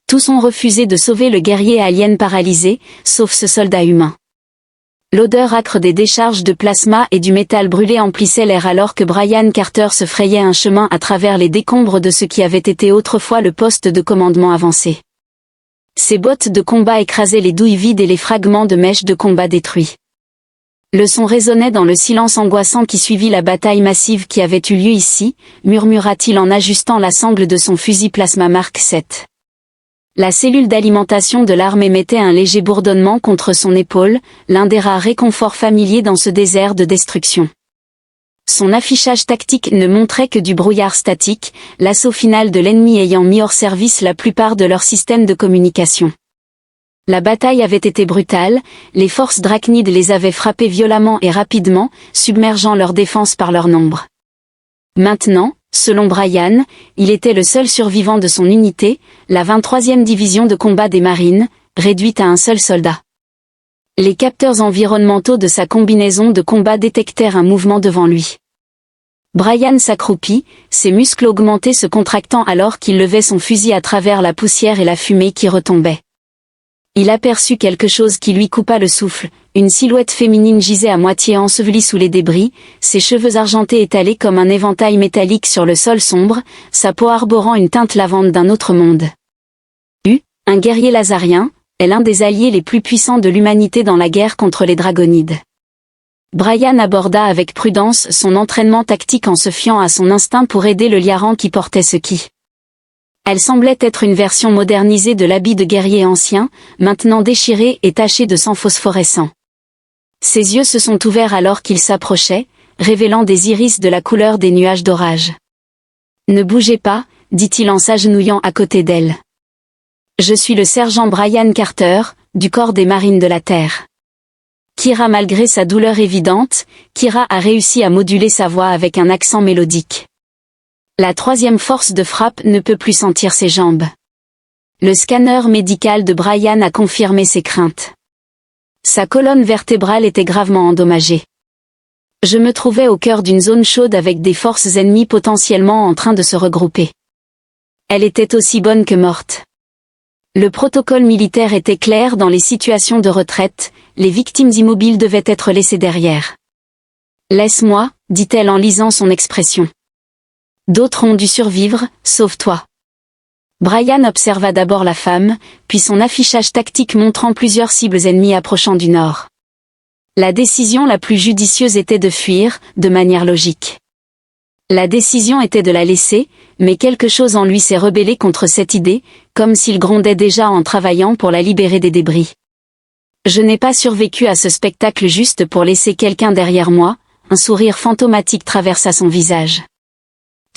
Tous ont refusé de sauver le guerrier alien paralysé, sauf ce soldat humain. L'odeur âcre des décharges de plasma et du métal brûlé emplissait l'air alors que Brian Carter se frayait un chemin à travers les décombres de ce qui avait été autrefois le poste de commandement avancé. Ses bottes de combat écrasaient les douilles vides et les fragments de mèches de combat détruits. Le son résonnait dans le silence angoissant qui suivit la bataille massive qui avait eu lieu ici, murmura-t-il en ajustant la sangle de son fusil plasma Mark 7. La cellule d'alimentation de l'arme émettait un léger bourdonnement contre son épaule, l'un des rares réconforts familiers dans ce désert de destruction. Son affichage tactique ne montrait que du brouillard statique, l'assaut final de l'ennemi ayant mis hors service la plupart de leurs systèmes de communication. La bataille avait été brutale, les forces drachnides les avaient frappés violemment et rapidement, submergeant leurs défenses par leur nombre. Maintenant, selon Brian, il était le seul survivant de son unité, la 23e division de combat des marines, réduite à un seul soldat. Les capteurs environnementaux de sa combinaison de combat détectèrent un mouvement devant lui. Brian s'accroupit, ses muscles augmentés se contractant alors qu'il levait son fusil à travers la poussière et la fumée qui retombaient. Il aperçut quelque chose qui lui coupa le souffle, une silhouette féminine gisait à moitié ensevelie sous les débris, ses cheveux argentés étalés comme un éventail métallique sur le sol sombre, sa peau arborant une teinte lavande d'un autre monde. Un guerrier lazarien, est l'un des alliés les plus puissants de l'humanité dans la guerre contre les dragonides. Brian aborda avec prudence son entraînement tactique en se fiant à son instinct pour aider le liaran qui portait ce qui. Elle semblait être une version modernisée de l'habit de guerrier ancien, maintenant déchiré et taché de sang phosphorescent. Ses yeux se sont ouverts alors qu'il s'approchait, révélant des iris de la couleur des nuages d'orage. « Ne bougez pas », dit-il en s'agenouillant à côté d'elle. « Je suis le sergent Brian Carter, du corps des marines de la Terre. » Kira malgré sa douleur évidente, Kira a réussi à moduler sa voix avec un accent mélodique. La troisième force de frappe ne peut plus sentir ses jambes. Le scanner médical de Brian a confirmé ses craintes. Sa colonne vertébrale était gravement endommagée. Je me trouvais au cœur d'une zone chaude avec des forces ennemies potentiellement en train de se regrouper. Elle était aussi bonne que morte. Le protocole militaire était clair dans les situations de retraite, les victimes immobiles devaient être laissées derrière. « Laisse-moi », dit-elle en lisant son expression. D'autres ont dû survivre, sauf toi. Brian observa d'abord la femme, puis son affichage tactique montrant plusieurs cibles ennemies approchant du nord. La décision la plus judicieuse était de fuir, de manière logique. La décision était de la laisser, mais quelque chose en lui s'est rebellé contre cette idée, comme s'il grondait déjà en travaillant pour la libérer des débris. Je n'ai pas survécu à ce spectacle juste pour laisser quelqu'un derrière moi, un sourire fantomatique traversa son visage.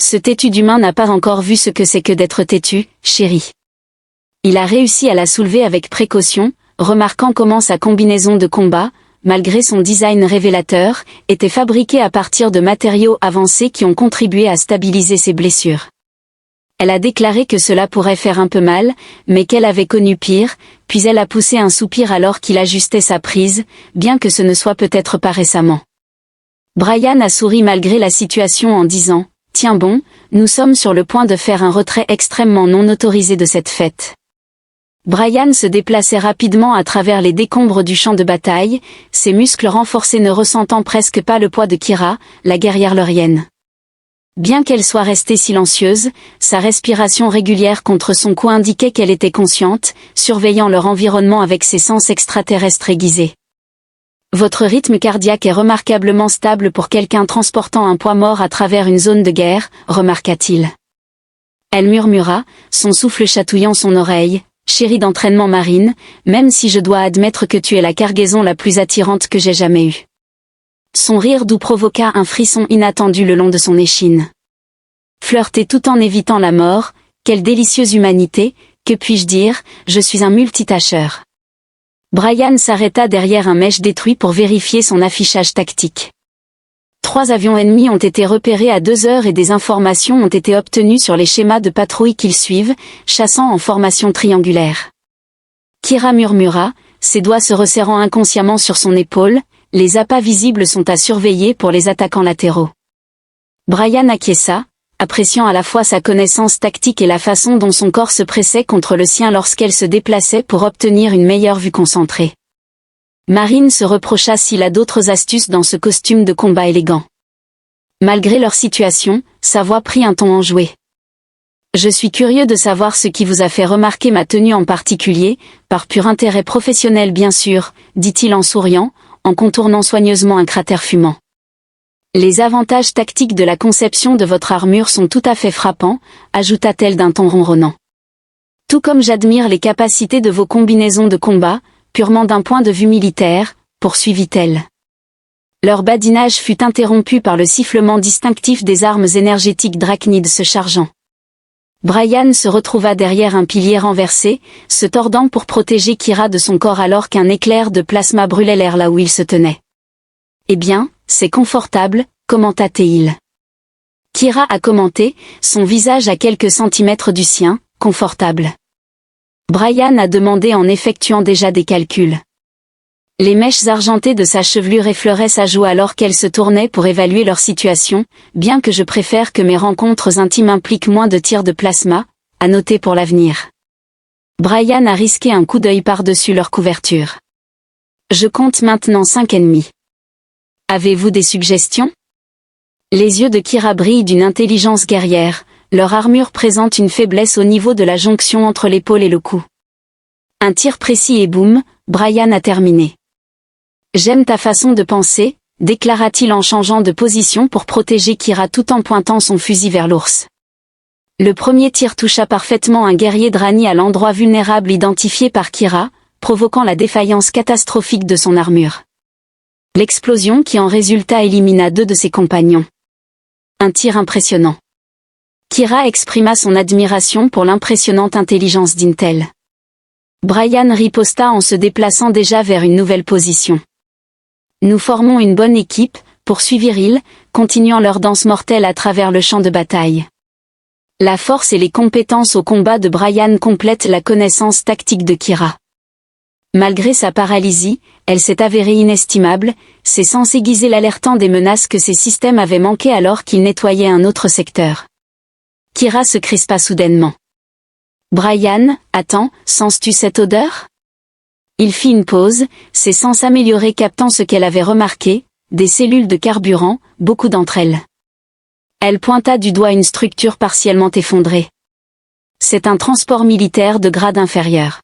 Ce têtu d'humain n'a pas encore vu ce que c'est que d'être têtu, chérie. Il a réussi à la soulever avec précaution, remarquant comment sa combinaison de combat, malgré son design révélateur, était fabriquée à partir de matériaux avancés qui ont contribué à stabiliser ses blessures. Elle a déclaré que cela pourrait faire un peu mal, mais qu'elle avait connu pire, puis elle a poussé un soupir alors qu'il ajustait sa prise, bien que ce ne soit peut-être pas récemment. Brian a souri malgré la situation en disant « Tiens bon, nous sommes sur le point de faire un retrait extrêmement non autorisé de cette fête. » Brian se déplaçait rapidement à travers les décombres du champ de bataille, ses muscles renforcés ne ressentant presque pas le poids de Kira, la guerrière leurienne. Bien qu'elle soit restée silencieuse, sa respiration régulière contre son cou indiquait qu'elle était consciente, surveillant leur environnement avec ses sens extraterrestres aiguisés. « Votre rythme cardiaque est remarquablement stable pour quelqu'un transportant un poids mort à travers une zone de guerre, remarqua-t-il. » Elle murmura, son souffle chatouillant son oreille. « Chérie d'entraînement marine, même si je dois admettre que tu es la cargaison la plus attirante que j'ai jamais eue. » Son rire doux provoqua un frisson inattendu le long de son échine. Flirter tout en évitant la mort, quelle délicieuse humanité, que puis-je dire, je suis un multitâcheur. Brian s'arrêta derrière un mèche détruit pour vérifier son affichage tactique. 3 avions ennemis ont été repérés à 2 heures et des informations ont été obtenues sur les schémas de patrouille qu'ils suivent, chassant en formation triangulaire. Kira murmura, ses doigts se resserrant inconsciemment sur son épaule, les appâts visibles sont à surveiller pour les attaquants latéraux. Brian acquiesça, appréciant à la fois sa connaissance tactique et la façon dont son corps se pressait contre le sien lorsqu'elle se déplaçait pour obtenir une meilleure vue concentrée. Marine se reprocha s'il a d'autres astuces dans ce costume de combat élégant. Malgré leur situation, sa voix prit un ton enjoué. Je suis curieux de savoir ce qui vous a fait remarquer ma tenue en particulier, par pur intérêt professionnel bien sûr, dit-il en souriant, en contournant soigneusement un cratère fumant. Les avantages tactiques de la conception de votre armure sont tout à fait frappants, ajouta-t-elle d'un ton ronronnant. Tout comme j'admire les capacités de vos combinaisons de combat, purement d'un point de vue militaire, poursuivit-elle. Leur badinage fut interrompu par le sifflement distinctif des armes énergétiques drachnides se chargeant. Brian se retrouva derrière un pilier renversé, se tordant pour protéger Kira de son corps alors qu'un éclair de plasma brûlait l'air là où il se tenait. Eh bien, c'est confortable, commenta-t-il. Kira a commenté, son visage à quelques centimètres du sien, confortable. Brian a demandé en effectuant déjà des calculs. Les mèches argentées de sa chevelure effleuraient sa joue alors qu'elle se tournait pour évaluer leur situation, bien que je préfère que mes rencontres intimes impliquent moins de tirs de plasma, à noter pour l'avenir. Brian a risqué un coup d'œil par-dessus leur couverture. Je compte maintenant 5 ennemis. Avez-vous des suggestions? Les yeux de Kira brillent d'une intelligence guerrière, leur armure présente une faiblesse au niveau de la jonction entre l'épaule et le cou. Un tir précis et boum, Brian a terminé. J'aime ta façon de penser, déclara-t-il en changeant de position pour protéger Kira tout en pointant son fusil vers l'ours. Le premier tir toucha parfaitement un guerrier Drani à l'endroit vulnérable identifié par Kira, provoquant la défaillance catastrophique de son armure. L'explosion qui en résulta élimina 2 de ses compagnons. Un tir impressionnant. Kira exprima son admiration pour l'impressionnante intelligence d'Intel. Brian riposta en se déplaçant déjà vers une nouvelle position. Nous formons une bonne équipe, poursuivirent-ils, continuant leur danse mortelle à travers le champ de bataille. La force et les compétences au combat de Brian complètent la connaissance tactique de Kira. Malgré sa paralysie, elle s'est avérée inestimable, c'est sans aiguiser l'alertant des menaces que ces systèmes avaient manqué alors qu'ils nettoyaient un autre secteur. Kira se crispa soudainement. Brian, attends, sens-tu cette odeur? Il fit une pause, ses sens s'améliorer captant ce qu'elle avait remarqué, des cellules de carburant, beaucoup d'entre elles. Elle pointa du doigt une structure partiellement effondrée. C'est un transport militaire de grade inférieur.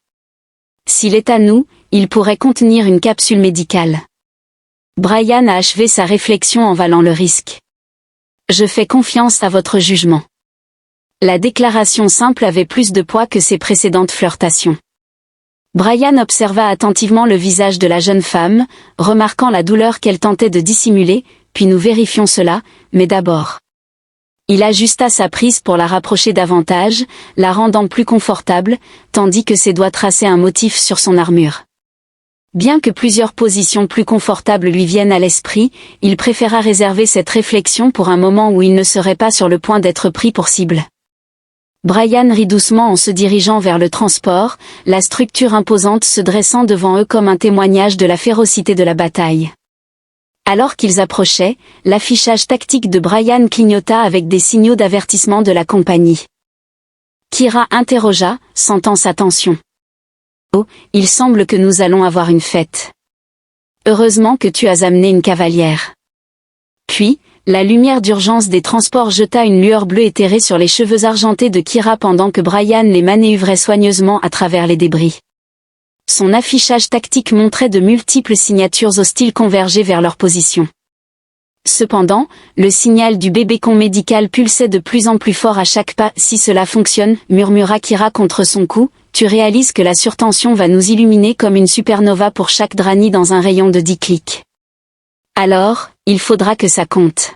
S'il est à nous, il pourrait contenir une capsule médicale. Brian a achevé sa réflexion en valant le risque. Je fais confiance à votre jugement. La déclaration simple avait plus de poids que ses précédentes flirtations. Brian observa attentivement le visage de la jeune femme, remarquant la douleur qu'elle tentait de dissimuler, puis nous vérifions cela, mais d'abord. Il ajusta sa prise pour la rapprocher davantage, la rendant plus confortable, tandis que ses doigts traçaient un motif sur son armure. Bien que plusieurs positions plus confortables lui viennent à l'esprit, il préféra réserver cette réflexion pour un moment où il ne serait pas sur le point d'être pris pour cible. Brian rit doucement en se dirigeant vers le transport, la structure imposante se dressant devant eux comme un témoignage de la férocité de la bataille. Alors qu'ils approchaient, l'affichage tactique de Brian clignota avec des signaux d'avertissement de la compagnie. Kira interrogea, sentant sa tension. « Oh, il semble que nous allons avoir une fête. Heureusement que tu as amené une cavalière. » Puis, la lumière d'urgence des transports jeta une lueur bleue éthérée sur les cheveux argentés de Kira pendant que Brian les manœuvrait soigneusement à travers les débris. Son affichage tactique montrait de multiples signatures hostiles converger vers leur position. Cependant, le signal du bébécon médical pulsait de plus en plus fort à chaque pas. « Si cela fonctionne, murmura Kira contre son cou, tu réalises que la surtension va nous illuminer comme une supernova pour chaque Drani dans un rayon de 10 clics. Alors, il faudra que ça compte. »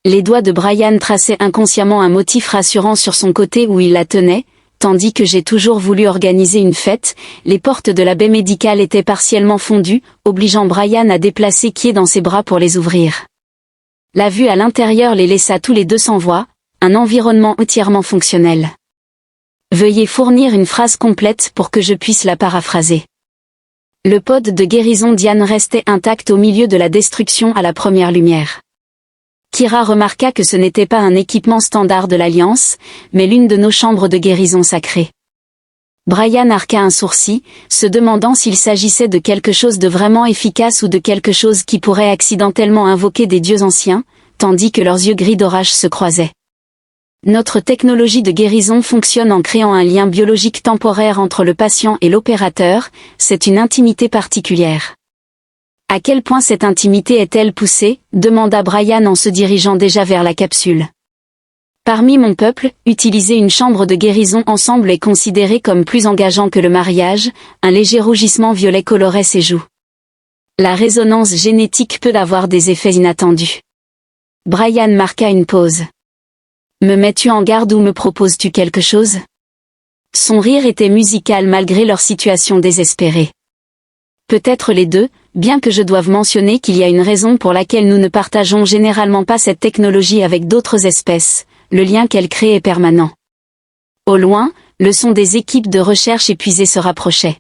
Les doigts de Brian traçaient inconsciemment un motif rassurant sur son côté où il la tenait, tandis que j'ai toujours voulu organiser une fête. Les portes de la baie médicale étaient partiellement fondues, obligeant Brian à déplacer Kie dans ses bras pour les ouvrir. La vue à l'intérieur les laissa tous les deux sans voix, un environnement entièrement fonctionnel. Veuillez fournir une phrase complète pour que je puisse la paraphraser. Le pod de guérison Diane restait intact au milieu de la destruction à la première lumière. Kira remarqua que ce n'était pas un équipement standard de l'Alliance, mais l'une de nos chambres de guérison sacrée. Brian arqua un sourcil, se demandant s'il s'agissait de quelque chose de vraiment efficace ou de quelque chose qui pourrait accidentellement invoquer des dieux anciens, tandis que leurs yeux gris d'orage se croisaient. Notre technologie de guérison fonctionne en créant un lien biologique temporaire entre le patient et l'opérateur, c'est une intimité particulière. À quel point cette intimité est-elle poussée, demanda Brian en se dirigeant déjà vers la capsule. Parmi mon peuple, utiliser une chambre de guérison ensemble est considéré comme plus engageant que le mariage, un léger rougissement violet colorait ses joues. La résonance génétique peut avoir des effets inattendus. Brian marqua une pause. Me mets-tu en garde ou me proposes-tu quelque chose? Son rire était musical malgré leur situation désespérée. Peut-être les deux, bien que je doive mentionner qu'il y a une raison pour laquelle nous ne partageons généralement pas cette technologie avec d'autres espèces. Le lien qu'elle crée est permanent. Au loin, le son des équipes de recherche épuisées se rapprochait.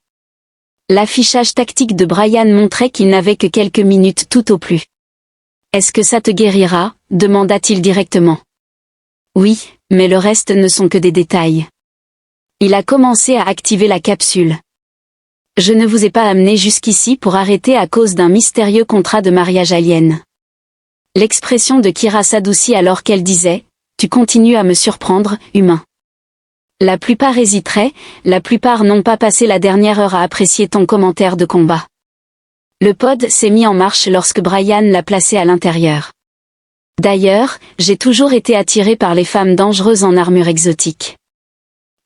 L'affichage tactique de Brian montrait qu'il n'avait que quelques minutes tout au plus. « Est-ce que ça te guérira ?» demanda-t-il directement. « Oui, mais le reste ne sont que des détails. » Il a commencé à activer la capsule. « Je ne vous ai pas amené jusqu'ici pour arrêter à cause d'un mystérieux contrat de mariage alien. » L'expression de Kira s'adoucit alors qu'elle disait « Tu continues à me surprendre, humain. » La plupart hésiteraient, la plupart n'ont pas passé la dernière heure à apprécier ton commentaire de combat. Le pod s'est mis en marche lorsque Brian l'a placé à l'intérieur. D'ailleurs, j'ai toujours été attiré par les femmes dangereuses en armure exotique.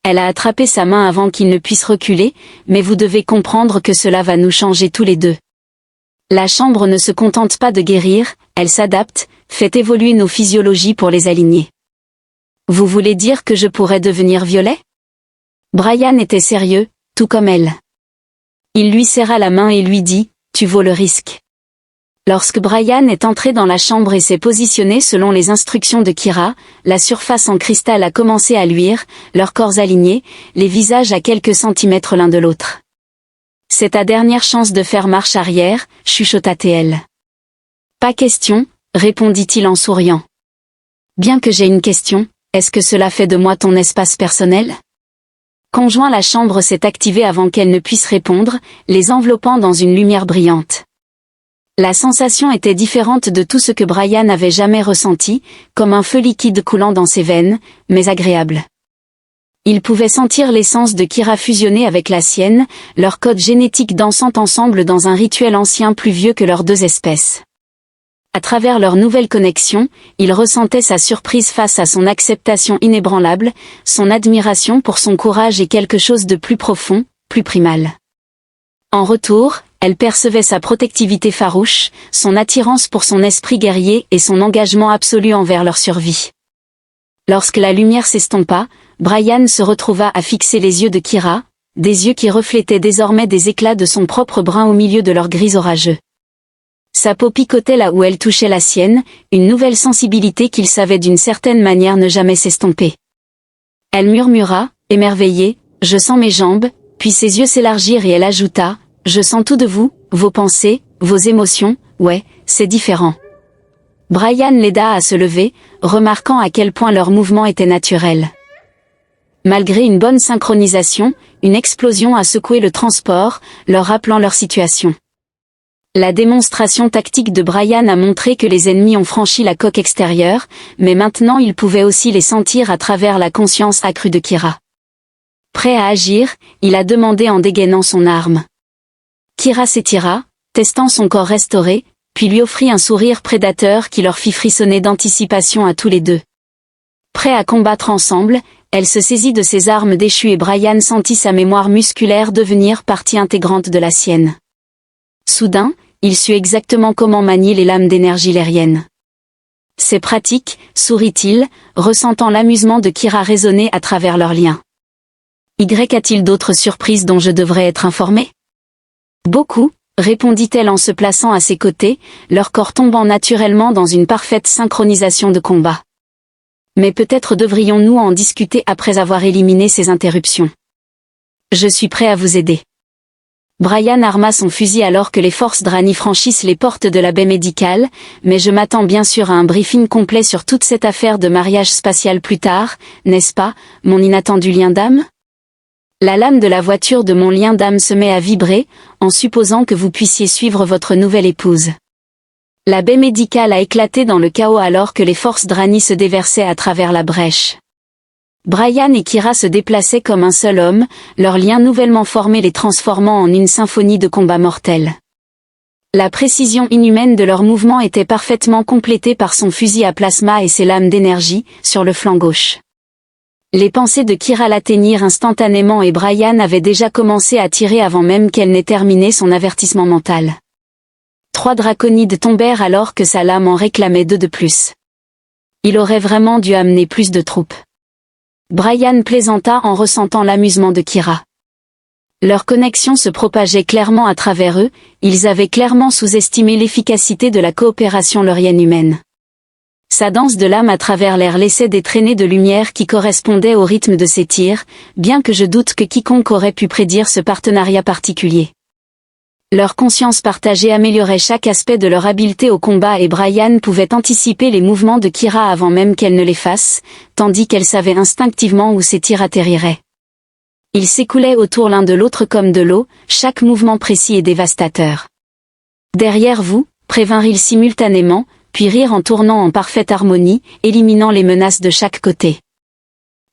Elle a attrapé sa main avant qu'il ne puisse reculer, mais vous devez comprendre que cela va nous changer tous les deux. La chambre ne se contente pas de guérir, elle s'adapte, fait évoluer nos physiologies pour les aligner. Vous voulez dire que je pourrais devenir violet? Brian était sérieux, tout comme elle. Il lui serra la main et lui dit, tu vaux le risque. Lorsque Brian est entré dans la chambre et s'est positionné selon les instructions de Kira, la surface en cristal a commencé à luire, leurs corps alignés, les visages à quelques centimètres l'un de l'autre. C'est ta dernière chance de faire marche arrière, chuchota-t-elle. Pas question, répondit-il en souriant. Bien que j'ai une question, est-ce que cela fait de moi ton espace personnel? Conjoint, la chambre s'est activée avant qu'elle ne puisse répondre, les enveloppant dans une lumière brillante. La sensation était différente de tout ce que Brian avait jamais ressenti, comme un feu liquide coulant dans ses veines, mais agréable. Il pouvait sentir l'essence de Kira fusionner avec la sienne, leur code génétique dansant ensemble dans un rituel ancien plus vieux que leurs deux espèces. À travers leur nouvelle connexion, il ressentait sa surprise face à son acceptation inébranlable, son admiration pour son courage et quelque chose de plus profond, plus primal. En retour, elle percevait sa protectivité farouche, son attirance pour son esprit guerrier et son engagement absolu envers leur survie. Lorsque la lumière s'estompa, Brian se retrouva à fixer les yeux de Kira, des yeux qui reflétaient désormais des éclats de son propre brun au milieu de leur gris orageux. Sa peau picotait là où elle touchait la sienne, une nouvelle sensibilité qu'il savait d'une certaine manière ne jamais s'estomper. Elle murmura, émerveillée, « Je sens mes jambes », puis ses yeux s'élargirent et elle ajouta, « Je sens tout de vous, vos pensées, vos émotions, ouais, c'est différent. » Brian l'aida à se lever, remarquant à quel point leur mouvement était naturel. Malgré une bonne synchronisation, une explosion a secoué le transport, leur rappelant leur situation. La démonstration tactique de Brian a montré que les ennemis ont franchi la coque extérieure, mais maintenant ils pouvaient aussi les sentir à travers la conscience accrue de Kira. Prêt à agir, il a demandé en dégainant son arme. Kira s'étira, testant son corps restauré, puis lui offrit un sourire prédateur qui leur fit frissonner d'anticipation à tous les deux. Prêt à combattre ensemble, elle se saisit de ses armes déchues et Brian sentit sa mémoire musculaire devenir partie intégrante de la sienne. Soudain, il sut exactement comment manier les lames d'énergie lérienne. C'est pratique, sourit-il, ressentant l'amusement de Kira résonner à travers leurs liens. Y a-t-il d'autres surprises dont je devrais être informé? Beaucoup, répondit-elle en se plaçant à ses côtés, leur corps tombant naturellement dans une parfaite synchronisation de combat. Mais peut-être devrions-nous en discuter après avoir éliminé ces interruptions. Je suis prêt à vous aider. Brian arma son fusil alors que les forces Drani franchissent les portes de la baie médicale, mais je m'attends bien sûr à un briefing complet sur toute cette affaire de mariage spatial plus tard, n'est-ce pas, mon inattendu lien d'âme? La lame de la voiture de mon lien d'âme se met à vibrer, en supposant que vous puissiez suivre votre nouvelle épouse. La baie médicale a éclaté dans le chaos alors que les forces Drani se déversaient à travers la brèche. Brian et Kira se déplaçaient comme un seul homme, leur lien nouvellement formé les transformant en une symphonie de combats mortels. La précision inhumaine de leur mouvement était parfaitement complétée par son fusil à plasma et ses lames d'énergie, sur le flanc gauche. Les pensées de Kira l'atteignirent instantanément et Brian avait déjà commencé à tirer avant même qu'elle n'ait terminé son avertissement mental. 3 draconides tombèrent alors que sa lame en réclamait 2 de plus. Il aurait vraiment dû amener plus de troupes. Brian plaisanta en ressentant l'amusement de Kira. Leur connexion se propageait clairement à travers eux, ils avaient clairement sous-estimé l'efficacité de la coopération laurienne humaine. Sa danse de lame à travers l'air laissait des traînées de lumière qui correspondaient au rythme de ses tirs, bien que je doute que quiconque aurait pu prédire ce partenariat particulier. Leur conscience partagée améliorait chaque aspect de leur habileté au combat et Brian pouvait anticiper les mouvements de Kira avant même qu'elle ne les fasse, tandis qu'elle savait instinctivement où ses tirs atterriraient. Ils s'écoulaient autour l'un de l'autre comme de l'eau, chaque mouvement précis et dévastateur. Derrière vous, prévinrent-ils simultanément, puis rirent en tournant en parfaite harmonie, éliminant les menaces de chaque côté.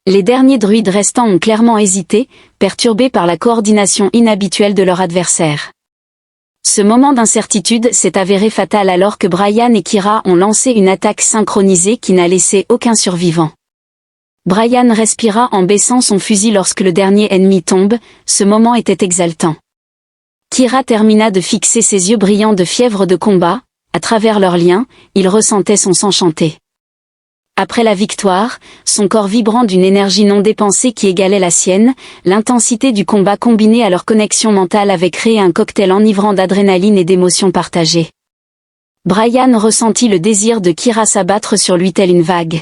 Les derniers druides restants ont clairement hésité, perturbés par la coordination inhabituelle de leur adversaire. Ce moment d'incertitude s'est avéré fatal alors que Brian et Kira ont lancé une attaque synchronisée qui n'a laissé aucun survivant. Brian respira en baissant son fusil lorsque le dernier ennemi tombe, ce moment était exaltant. Kira termina de fixer ses yeux brillants de fièvre de combat, à travers leurs liens, il ressentait son sang chanter. Après la victoire, son corps vibrant d'une énergie non dépensée qui égalait la sienne, l'intensité du combat combinée à leur connexion mentale avait créé un cocktail enivrant d'adrénaline et d'émotions partagées. Brian ressentit le désir de Kira s'abattre sur lui telle une vague.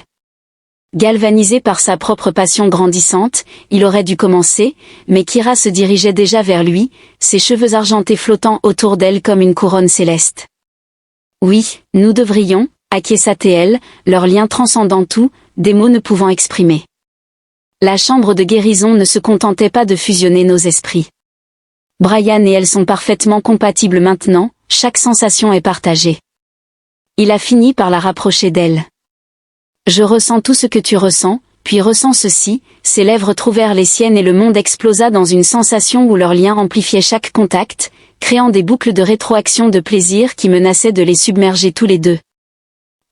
Galvanisé par sa propre passion grandissante, il aurait dû commencer, mais Kira se dirigeait déjà vers lui, ses cheveux argentés flottant autour d'elle comme une couronne céleste. Oui, nous devrions, acquiesça-t-elle, leur lien transcendant tout, des mots ne pouvant exprimer. La chambre de guérison ne se contentait pas de fusionner nos esprits. Brian et elle sont parfaitement compatibles maintenant, chaque sensation est partagée. Il a fini par la rapprocher d'elle. Je ressens tout ce que tu ressens, puis ressens ceci, ses lèvres trouvèrent les siennes et le monde explosa dans une sensation où leur lien amplifiait chaque contact, créant des boucles de rétroaction de plaisir qui menaçaient de les submerger tous les deux.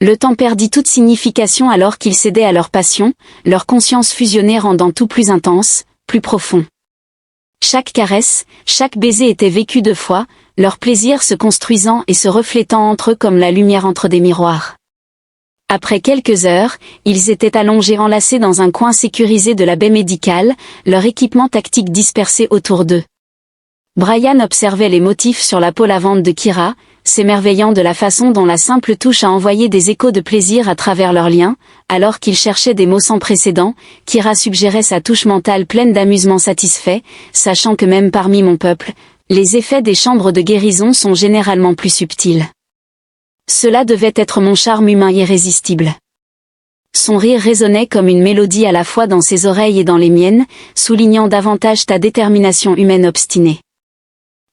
Le temps perdit toute signification alors qu'ils cédaient à leur passion, leur conscience fusionnée rendant tout plus intense, plus profond. Chaque caresse, chaque baiser était vécu 2 fois, leur plaisir se construisant et se reflétant entre eux comme la lumière entre des miroirs. Après quelques heures, ils étaient allongés enlacés dans un coin sécurisé de la baie médicale, leur équipement tactique dispersé autour d'eux. Brian observait les motifs sur la peau lavande de Kira, s'émerveillant de la façon dont la simple touche a envoyé des échos de plaisir à travers leurs liens, alors qu'il cherchait des mots sans précédent, Kira suggérait sa touche mentale pleine d'amusement satisfait, sachant que même parmi mon peuple, les effets des chambres de guérison sont généralement plus subtils. Cela devait être mon charme humain irrésistible. Son rire résonnait comme une mélodie à la fois dans ses oreilles et dans les miennes, soulignant davantage ta détermination humaine obstinée.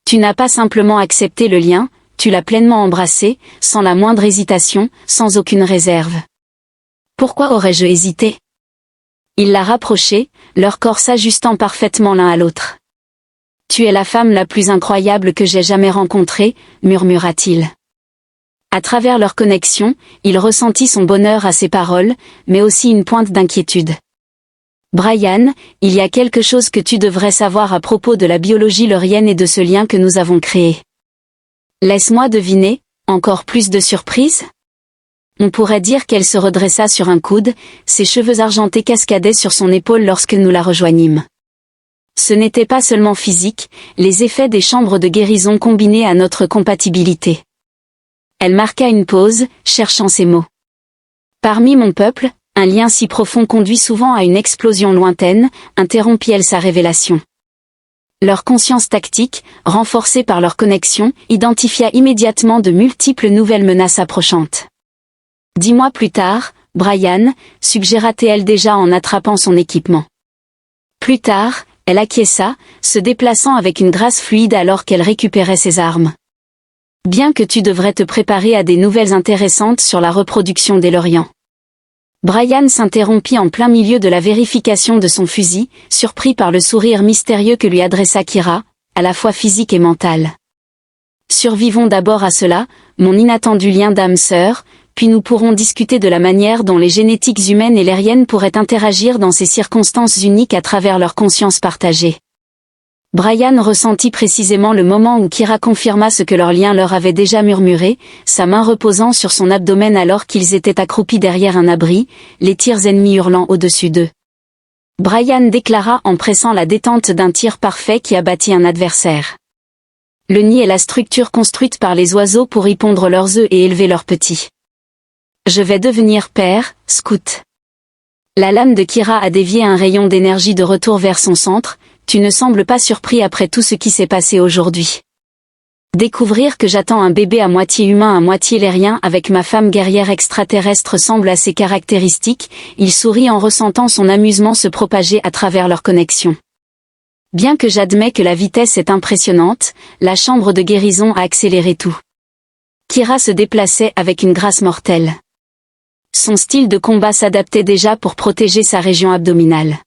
Tu n'as pas simplement accepté le lien, tu l'as pleinement embrassé, sans la moindre hésitation, sans aucune réserve. Pourquoi aurais-je hésité? Il l'a rapproché, leur corps s'ajustant parfaitement l'un à l'autre. Tu es la femme la plus incroyable que j'ai jamais rencontrée, murmura-t-il. À travers leur connexion, il ressentit son bonheur à ses paroles, mais aussi une pointe d'inquiétude. Brian, il y a quelque chose que tu devrais savoir à propos de la biologie laurienne et de ce lien que nous avons créé. Laisse-moi deviner, encore plus de surprise? On pourrait dire qu'elle se redressa sur un coude, ses cheveux argentés cascadaient sur son épaule lorsque nous la rejoignîmes. Ce n'était pas seulement physique, les effets des chambres de guérison combinés à notre compatibilité. Elle marqua une pause, cherchant ses mots. Parmi mon peuple, un lien si profond conduit souvent à une explosion lointaine, interrompit-elle sa révélation. Leur conscience tactique, renforcée par leur connexion, identifia immédiatement de multiples nouvelles menaces approchantes. 10 mois plus tard, Brian, suggéra-t-elle déjà en attrapant son équipement. Plus tard, elle acquiesça, se déplaçant avec une grâce fluide alors qu'elle récupérait ses armes. Bien que tu devrais te préparer à des nouvelles intéressantes sur la reproduction des Lorians. Brian s'interrompit en plein milieu de la vérification de son fusil, surpris par le sourire mystérieux que lui adressa Kira, à la fois physique et mental. Survivons d'abord à cela, mon inattendu lien d'âme-sœur, puis nous pourrons discuter de la manière dont les génétiques humaines et lériennes pourraient interagir dans ces circonstances uniques à travers leur conscience partagée. Brian ressentit précisément le moment où Kira confirma ce que leur lien leur avait déjà murmuré, sa main reposant sur son abdomen alors qu'ils étaient accroupis derrière un abri, les tirs ennemis hurlant au-dessus d'eux. Brian déclara en pressant la détente d'un tir parfait qui abattit un adversaire. Le nid est la structure construite par les oiseaux pour y pondre leurs œufs et élever leurs petits. Je vais devenir père, Scout. La lame de Kira a dévié un rayon d'énergie de retour vers son centre. Tu ne sembles pas surpris après tout ce qui s'est passé aujourd'hui. Découvrir que j'attends un bébé à moitié humain à moitié lérien avec ma femme guerrière extraterrestre semble assez caractéristique, il sourit en ressentant son amusement se propager à travers leur connexion. Bien que j'admets que la vitesse est impressionnante, la chambre de guérison a accéléré tout. Kira se déplaçait avec une grâce mortelle. Son style de combat s'adaptait déjà pour protéger sa région abdominale.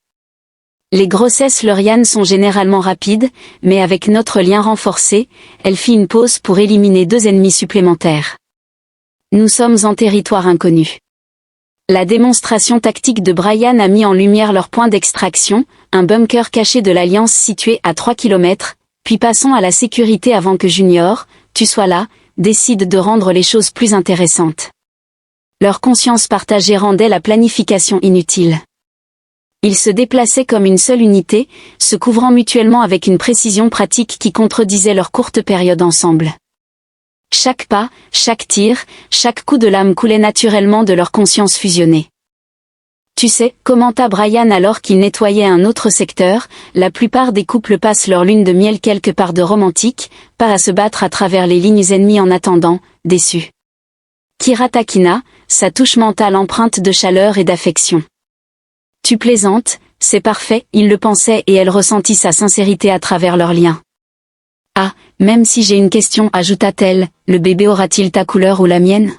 Les grossesses lorianes sont généralement rapides, mais avec notre lien renforcé, elle fit une pause pour éliminer 2 ennemis supplémentaires. Nous sommes en territoire inconnu. La démonstration tactique de Brian a mis en lumière leur point d'extraction, un bunker caché de l'Alliance situé à 3 km, puis passons à la sécurité avant que Junior, tu sois là, décide de rendre les choses plus intéressantes. Leur conscience partagée rendait la planification inutile. Ils se déplaçaient comme une seule unité, se couvrant mutuellement avec une précision pratique qui contredisait leur courte période ensemble. Chaque pas, chaque tir, chaque coup de lame coulait naturellement de leur conscience fusionnée. Tu sais, commenta Brian alors qu'il nettoyait un autre secteur, la plupart des couples passent leur lune de miel quelque part de romantique, pas à se battre à travers les lignes ennemies en attendant, déçus. Kira taquina, sa touche mentale empreinte de chaleur et d'affection. Tu plaisantes, c'est parfait, il le pensait et elle ressentit sa sincérité à travers leur lien. Ah, même si j'ai une question, ajouta-t-elle, le bébé aura-t-il ta couleur ou la mienne?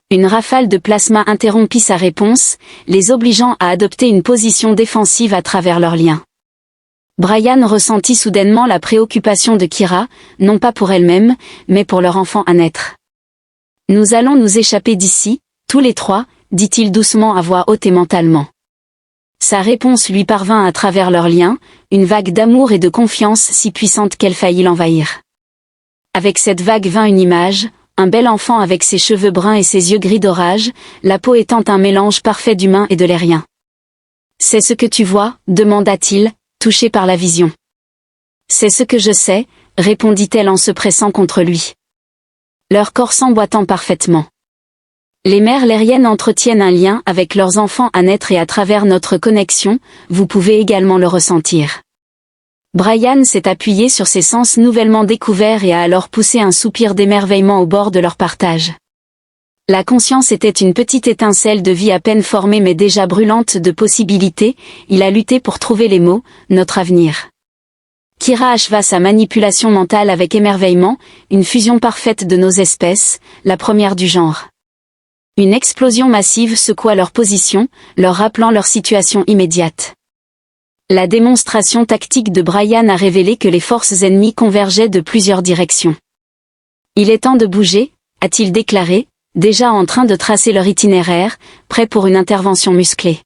Une rafale de plasma interrompit sa réponse, les obligeant à adopter une position défensive à travers leur lien. Brian ressentit soudainement la préoccupation de Kira, non pas pour elle-même, mais pour leur enfant à naître. Nous allons nous échapper d'ici, tous les 3, dit-il doucement à voix haute et mentalement. Sa réponse lui parvint à travers leur lien, une vague d'amour et de confiance si puissante qu'elle faillit l'envahir. Avec cette vague vint une image, un bel enfant avec ses cheveux bruns et ses yeux gris d'orage, la peau étant un mélange parfait d'humain et de lérien. « C'est ce que tu vois ?» demanda-t-il, touché par la vision. « C'est ce que je sais » répondit-elle en se pressant contre lui. Leur corps s'emboîtant parfaitement. Les mères lériennes entretiennent un lien avec leurs enfants à naître et à travers notre connexion, vous pouvez également le ressentir. Brian s'est appuyé sur ses sens nouvellement découverts et a alors poussé un soupir d'émerveillement au bord de leur partage. La conscience était une petite étincelle de vie à peine formée mais déjà brûlante de possibilités, il a lutté pour trouver les mots, notre avenir. Kira acheva sa manipulation mentale avec émerveillement, une fusion parfaite de nos espèces, la première du genre. Une explosion massive secoua leur position, leur rappelant leur situation immédiate. La démonstration tactique de Brian a révélé que les forces ennemies convergeaient de plusieurs directions. Il est temps de bouger, a-t-il déclaré, déjà en train de tracer leur itinéraire, prêt pour une intervention musclée.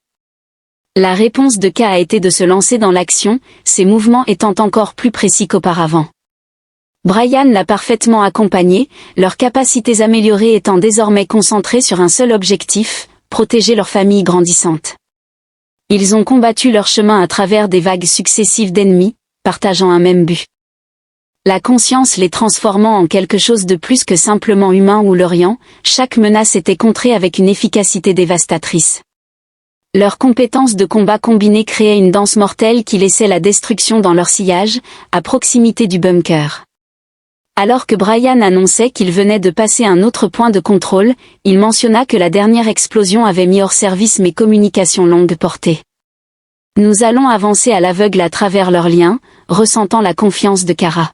La réponse de K a été de se lancer dans l'action, ses mouvements étant encore plus précis qu'auparavant. Brian l'a parfaitement accompagné, leurs capacités améliorées étant désormais concentrées sur un seul objectif, protéger leur famille grandissante. Ils ont combattu leur chemin à travers des vagues successives d'ennemis, partageant un même but. La conscience les transformant en quelque chose de plus que simplement humain ou lorient, chaque menace était contrée avec une efficacité dévastatrice. Leurs compétences de combat combinées créaient une danse mortelle qui laissait la destruction dans leur sillage, à proximité du bunker. Alors que Brian annonçait qu'il venait de passer un autre point de contrôle, il mentionna que la dernière explosion avait mis hors service mes communications longue portée. Nous allons avancer à l'aveugle à travers leurs liens, ressentant la confiance de Kara.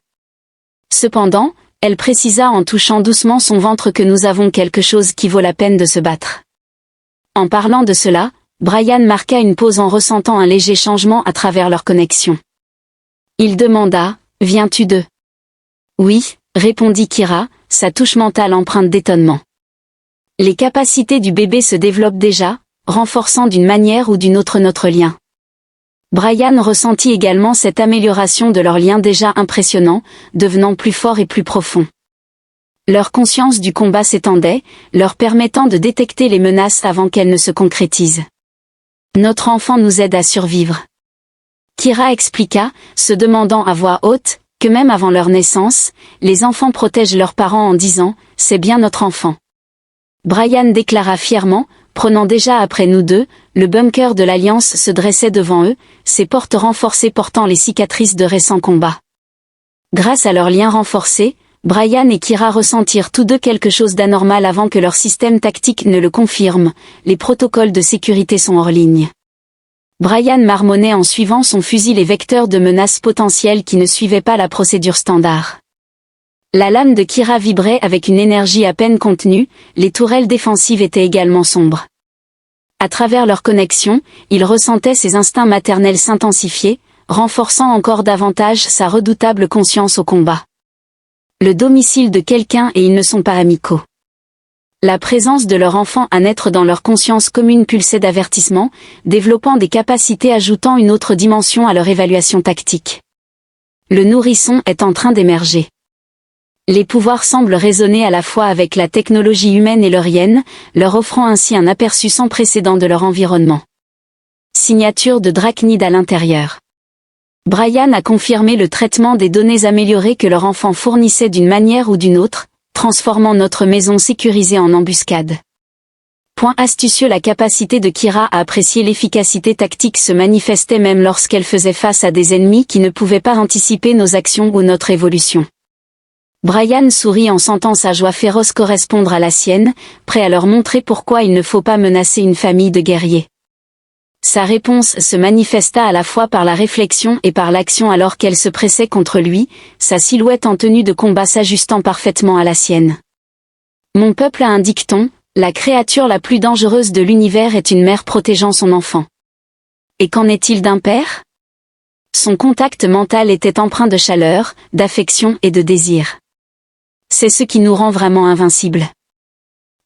Cependant, elle précisa en touchant doucement son ventre que nous avons quelque chose qui vaut la peine de se battre. En parlant de cela, Brian marqua une pause en ressentant un léger changement à travers leur connexion. Il demanda « Viens-tu de ?» « Oui », répondit Kira, sa touche mentale empreinte d'étonnement. Les capacités du bébé se développent déjà, renforçant d'une manière ou d'une autre notre lien. Brian ressentit également cette amélioration de leur lien déjà impressionnant, devenant plus fort et plus profond. Leur conscience du combat s'étendait, leur permettant de détecter les menaces avant qu'elles ne se concrétisent. Notre enfant nous aide à survivre. Kira expliqua, se demandant à voix haute, que même avant leur naissance, les enfants protègent leurs parents en disant « c'est bien notre enfant ». Brian déclara fièrement, prenant déjà après nous deux, le bunker de l'Alliance se dressait devant eux, ses portes renforcées portant les cicatrices de récents combats. Grâce à leur lien renforcé, Brian et Kira ressentirent tous deux quelque chose d'anormal avant que leur système tactique ne le confirme, les protocoles de sécurité sont hors ligne. Brian marmonnait en suivant son fusil les vecteurs de menaces potentielles qui ne suivaient pas la procédure standard. La lame de Kira vibrait avec une énergie à peine contenue, les tourelles défensives étaient également sombres. À travers leur connexion, il ressentait ses instincts maternels s'intensifier, renforçant encore davantage sa redoutable conscience au combat. Le domicile de quelqu'un et ils ne sont pas amicaux. La présence de leur enfant à naître dans leur conscience commune pulsait d'avertissement, développant des capacités ajoutant une autre dimension à leur évaluation tactique. Le nourrisson est en train d'émerger. Les pouvoirs semblent résonner à la fois avec la technologie humaine et leurienne, leur offrant ainsi un aperçu sans précédent de leur environnement. Signature de Drachnid à l'intérieur. Brian a confirmé le traitement des données améliorées que leur enfant fournissait d'une manière ou d'une autre, transformant notre maison sécurisée en embuscade. Point astucieux, la capacité de Kira à apprécier l'efficacité tactique se manifestait même lorsqu'elle faisait face à des ennemis qui ne pouvaient pas anticiper nos actions ou notre évolution. Brian sourit en sentant sa joie féroce correspondre à la sienne, prêt à leur montrer pourquoi il ne faut pas menacer une famille de guerriers. Sa réponse se manifesta à la fois par la réflexion et par l'action alors qu'elle se pressait contre lui, sa silhouette en tenue de combat s'ajustant parfaitement à la sienne. Mon peuple a un dicton, la créature la plus dangereuse de l'univers est une mère protégeant son enfant. Et qu'en est-il d'un père ? Son contact mental était empreint de chaleur, d'affection et de désir. C'est ce qui nous rend vraiment invincibles.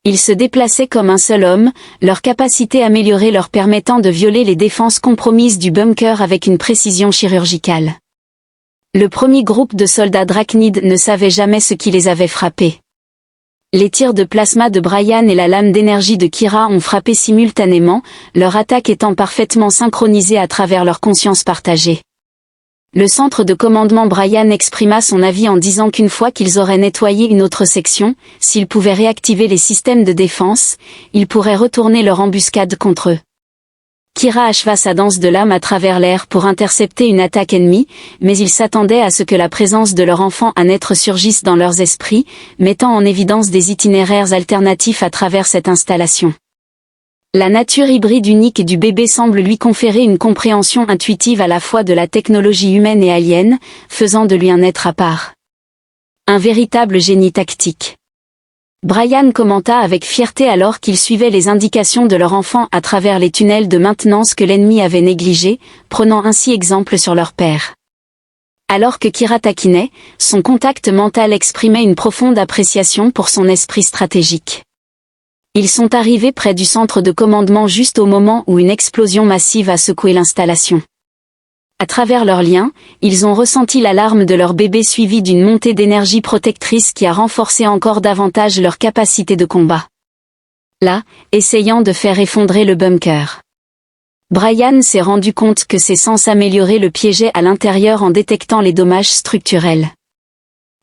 Ils se déplaçaient comme un seul homme, leur capacité améliorée leur permettant de violer les défenses compromises du bunker avec une précision chirurgicale. Le premier groupe de soldats Drachnid ne savait jamais ce qui les avait frappés. Les tirs de plasma de Brian et la lame d'énergie de Kira ont frappé simultanément, leur attaque étant parfaitement synchronisée à travers leur conscience partagée. Le centre de commandement Brian exprima son avis en disant qu'une fois qu'ils auraient nettoyé une autre section, s'ils pouvaient réactiver les systèmes de défense, ils pourraient retourner leur embuscade contre eux. Kira acheva sa danse de lame à travers l'air pour intercepter une attaque ennemie, mais ils s'attendaient à ce que la présence de leur enfant à naître surgisse dans leurs esprits, mettant en évidence des itinéraires alternatifs à travers cette installation. La nature hybride unique du bébé semble lui conférer une compréhension intuitive à la fois de la technologie humaine et alien, faisant de lui un être à part. Un véritable génie tactique. Brian commenta avec fierté alors qu'il suivait les indications de leur enfant à travers les tunnels de maintenance que l'ennemi avait négligés, prenant ainsi exemple sur leur père. Alors que Kira taquinait, son contact mental exprimait une profonde appréciation pour son esprit stratégique. Ils sont arrivés près du centre de commandement juste au moment où une explosion massive a secoué l'installation. À travers leurs liens, ils ont ressenti l'alarme de leur bébé suivie d'une montée d'énergie protectrice qui a renforcé encore davantage leur capacité de combat. Là, essayant de faire effondrer le bunker. Brian s'est rendu compte que ses sens améliorés le piégeaient à l'intérieur en détectant les dommages structurels.